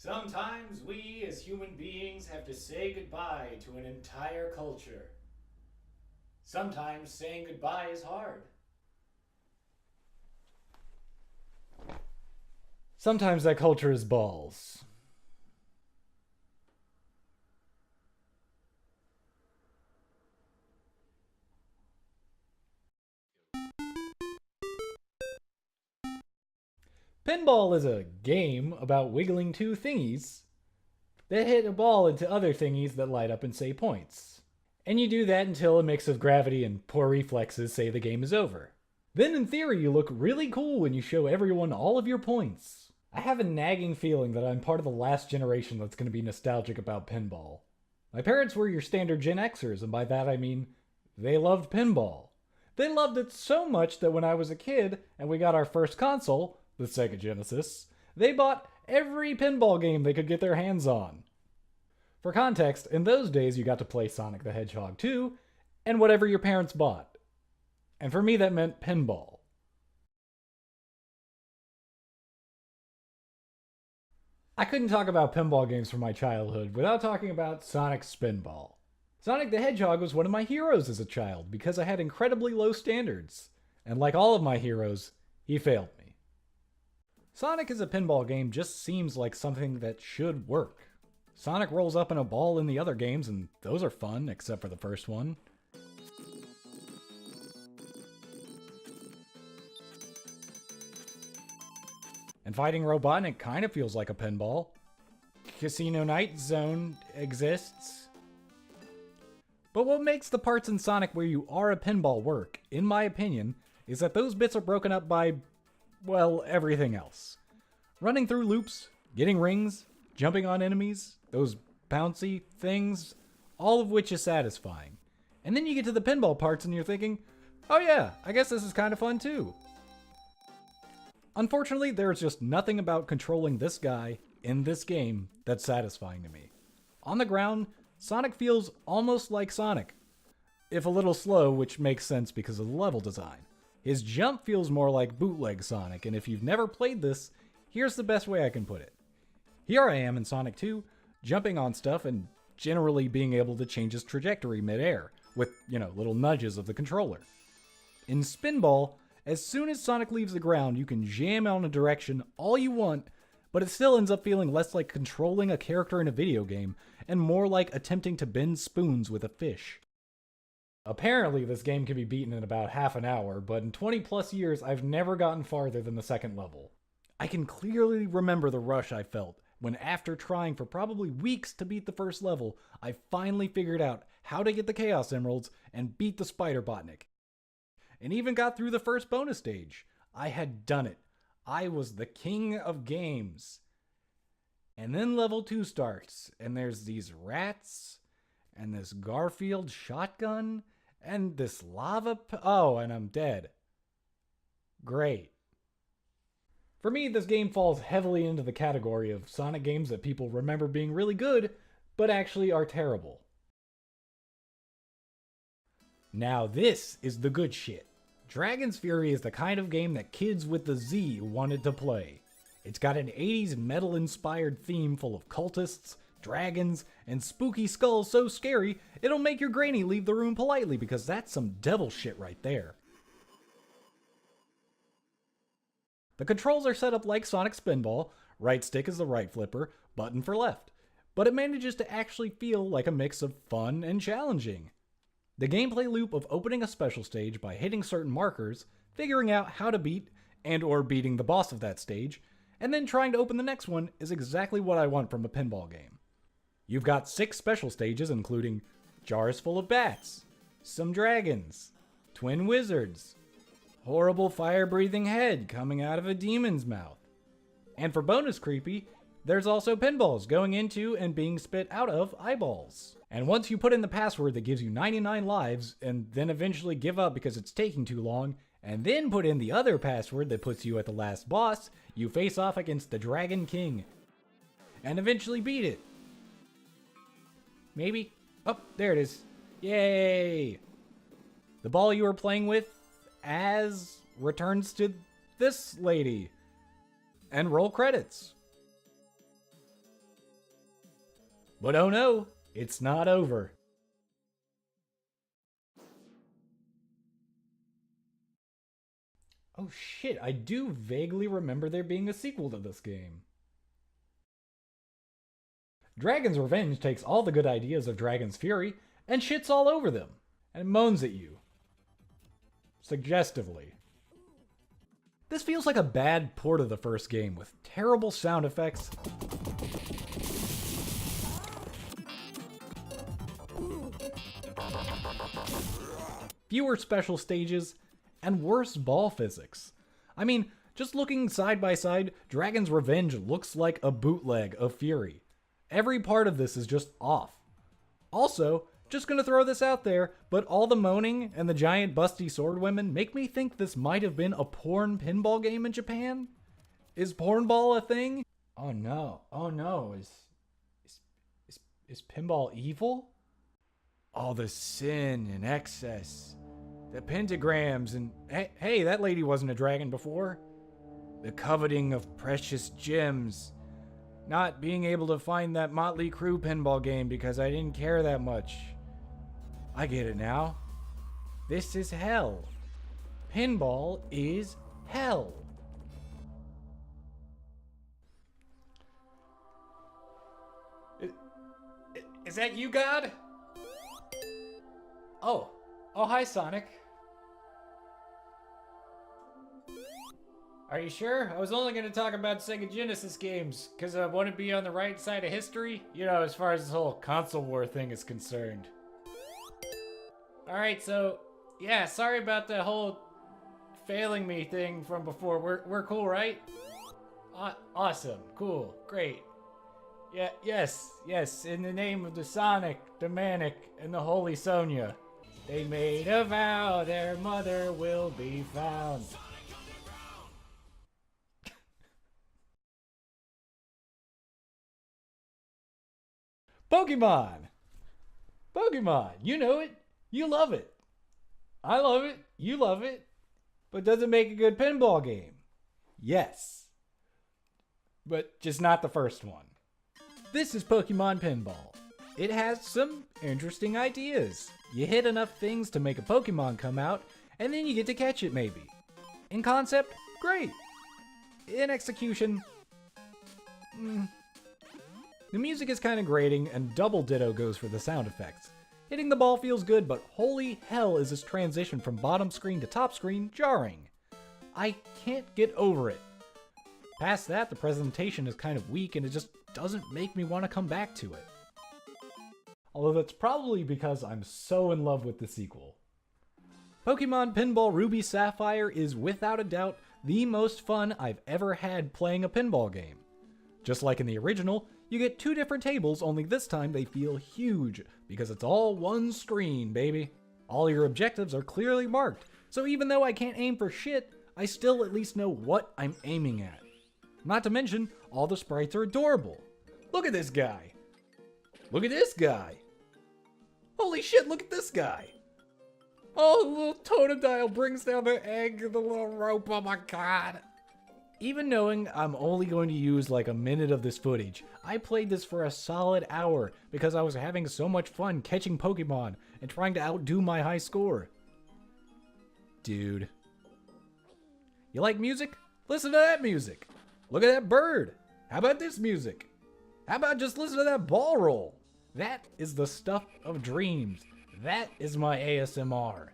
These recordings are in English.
Sometimes we as human beings have to say goodbye to an entire culture. Sometimes saying goodbye is hard. Sometimes that culture is balls. Pinball is a game about wiggling two thingies that hit a ball into other thingies that light up and say points. And you do that until a mix of gravity and poor reflexes say the game is over. Then in theory you look really cool when you show everyone all of your points. I have a nagging feeling that I'm part of the last generation that's going to be nostalgic about pinball. My parents were your standard Gen Xers, and by that I mean they loved pinball. They loved it so much that when I was a kid and we got our first console, the Sega Genesis, they bought every pinball game they could get their hands on. For context, in those days you got to play Sonic the Hedgehog 2 and whatever your parents bought. And for me that meant pinball. I couldn't talk about pinball games from my childhood without talking about Sonic Spinball. Sonic the Hedgehog was one of my heroes as a child because I had incredibly low standards. And like all of my heroes, he failed me. Sonic as a pinball game just seems like something that should work. Sonic rolls up in a ball in the other games, and those are fun, except for the first one. And fighting Robotnik kind of feels like a pinball. Casino Night Zone exists. But what makes the parts in Sonic where you are a pinball work, in my opinion, is that those bits are broken up by, well, everything else. Running through loops, getting rings, jumping on enemies, those bouncy things, all of which is satisfying. And then you get to the pinball parts and you're thinking, oh yeah, I guess this is kind of fun too. Unfortunately, there's just nothing about controlling this guy in this game that's satisfying to me. On the ground, Sonic feels almost like Sonic, if a little slow, which makes sense because of the level design. His jump feels more like bootleg Sonic, and if you've never played this, here's the best way I can put it. Here I am in Sonic 2, jumping on stuff and generally being able to change his trajectory mid-air, with, little nudges of the controller. In Spinball, as soon as Sonic leaves the ground, you can jam on a direction all you want, but it still ends up feeling less like controlling a character in a video game, and more like attempting to bend spoons with a fish. Apparently, this game can be beaten in about half an hour, but in 20 plus years, I've never gotten farther than the second level. I can clearly remember the rush I felt when, after trying for probably weeks to beat the first level, I finally figured out how to get the Chaos Emeralds and beat the Spider Botnik. And even got through the first bonus stage. I had done it. I was the king of games. And then level 2 starts, and there's these rats, and this Garfield shotgun, and this oh, and I'm dead. Great. For me, this game falls heavily into the category of Sonic games that people remember being really good, but actually are terrible. Now this is the good shit. Dragon's Fury is the kind of game that kids with the Z wanted to play. It's got an 80s metal-inspired theme full of cultists, dragons, and spooky skulls so scary it'll make your granny leave the room politely because that's some devil shit right there. The controls are set up like Sonic Spinball, right stick is the right flipper, button for left, but it manages to actually feel like a mix of fun and challenging. The gameplay loop of opening a special stage by hitting certain markers, figuring out how to beat and or beating the boss of that stage, and then trying to open the next one is exactly what I want from a pinball game. You've got 6 special stages including jars full of bats, some dragons, twin wizards, horrible fire-breathing head coming out of a demon's mouth. And for bonus creepy, there's also pinballs going into and being spit out of eyeballs. And once you put in the password that gives you 99 lives, and then eventually give up because it's taking too long, and then put in the other password that puts you at the last boss, you face off against the Dragon King. And eventually beat it. Maybe? Oh, there it is. Yay! The ball you were playing with as returns to this lady. And roll credits. But oh no, it's not over. Oh shit, I do vaguely remember there being a sequel to this game. Dragon's Revenge takes all the good ideas of Dragon's Fury and shits all over them, and moans at you. Suggestively. This feels like a bad port of the first game with terrible sound effects, fewer special stages, and worse ball physics. I mean, just looking side by side, Dragon's Revenge looks like a bootleg of Fury. Every part of this is just off. Also, just gonna throw this out there, but all the moaning and the giant busty sword women make me think this might have been a porn pinball game in Japan? Is pornball a thing? Oh no, is pinball evil? All the sin and excess. The pentagrams and... Hey, that lady wasn't a dragon before. The coveting of precious gems. Not being able to find that Motley Crue pinball game because I didn't care that much. I get it now. This is hell. Pinball is hell. Is that you, God? Oh, hi, Sonic. Are you sure? I was only going to talk about Sega Genesis games, because I want to be on the right side of history. You know, as far as this whole console war thing is concerned. Alright, so, yeah, sorry about the whole failing me thing from before. We're cool, right? Awesome, cool, great. Yeah, yes, in the name of the Sonic, the Manic, and the Holy Sonia. They made a vow, their mother will be found. Pokemon! Pokemon, you know it, you love it. I love it, you love it. But does it make a good pinball game? Yes. But just not the first one. This is Pokemon Pinball. It has some interesting ideas. You hit enough things to make a Pokemon come out, and then you get to catch it maybe. In concept, great. In execution, The music is kind of grating, and double ditto goes for the sound effects. Hitting the ball feels good, but holy hell is this transition from bottom screen to top screen jarring. I can't get over it. Past that, the presentation is kind of weak and it just doesn't make me want to come back to it. Although that's probably because I'm so in love with the sequel. Pokemon Pinball Ruby Sapphire is without a doubt the most fun I've ever had playing a pinball game. Just like in the original, you get two different tables, only this time they feel huge, because it's all one screen, baby. All your objectives are clearly marked, so even though I can't aim for shit, I still at least know what I'm aiming at. Not to mention, all the sprites are adorable. Look at this guy. Look at this guy. Holy shit, look at this guy. Oh, the little Totodile brings down the egg and the little rope, oh my god. Even knowing I'm only going to use like a minute of this footage, I played this for a solid hour because I was having so much fun catching Pokemon and trying to outdo my high score. Dude. You like music? Listen to that music. Look at that bird. How about this music? How about just listen to that ball roll? That is the stuff of dreams. That is my ASMR.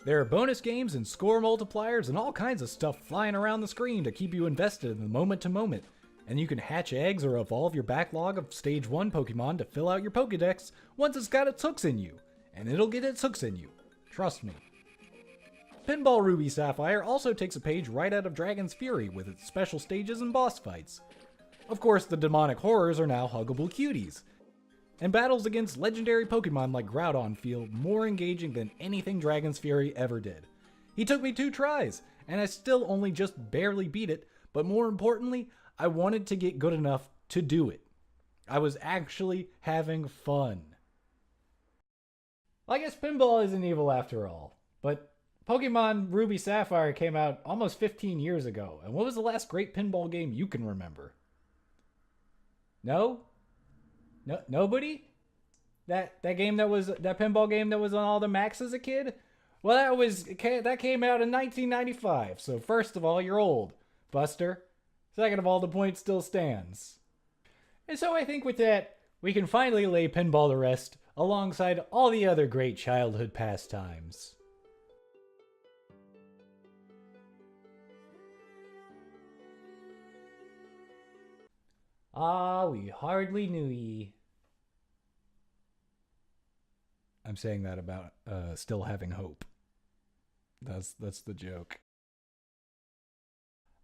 There are bonus games and score multipliers and all kinds of stuff flying around the screen to keep you invested in the moment to moment. And you can hatch eggs or evolve your backlog of Stage 1 Pokemon to fill out your Pokedex once it's got its hooks in you. And it'll get its hooks in you. Trust me. Pinball Ruby Sapphire also takes a page right out of Dragon's Fury with its special stages and boss fights. Of course, the demonic horrors are now huggable cuties. And battles against legendary Pokemon like Groudon feel more engaging than anything Dragon's Fury ever did. He took me 2 tries, and I still only just barely beat it, but more importantly, I wanted to get good enough to do it. I was actually having fun. I guess pinball isn't evil after all, but Pokemon Ruby Sapphire came out almost 15 years ago, and what was the last great pinball game you can remember? No? No, nobody. That game that pinball game that was on all the Macs as a kid. Well, that came out in 1995. So first of all, you're old, Buster. Second of all, the point still stands. And so I think with that, we can finally lay pinball to rest alongside all the other great childhood pastimes. Ah, we hardly knew ye. I'm saying that about still having hope. That's the joke.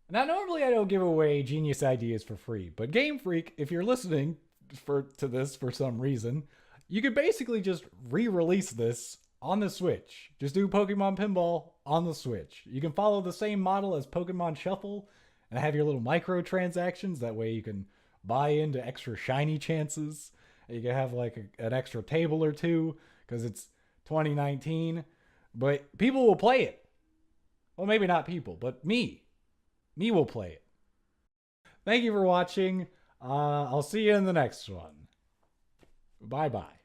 Now, normally I don't give away genius ideas for free, but Game Freak, if you're listening to this for some reason, you could basically just re-release this on the Switch. Just do Pokemon Pinball on the Switch. You can follow the same model as Pokemon Shuffle and have your little microtransactions. That way you can buy into extra shiny chances. You can have like an extra table or two because it's 2019. But people will play it. Well, maybe not people, but me. Me will play it. Thank you for watching. I'll see you in the next one. Bye-bye.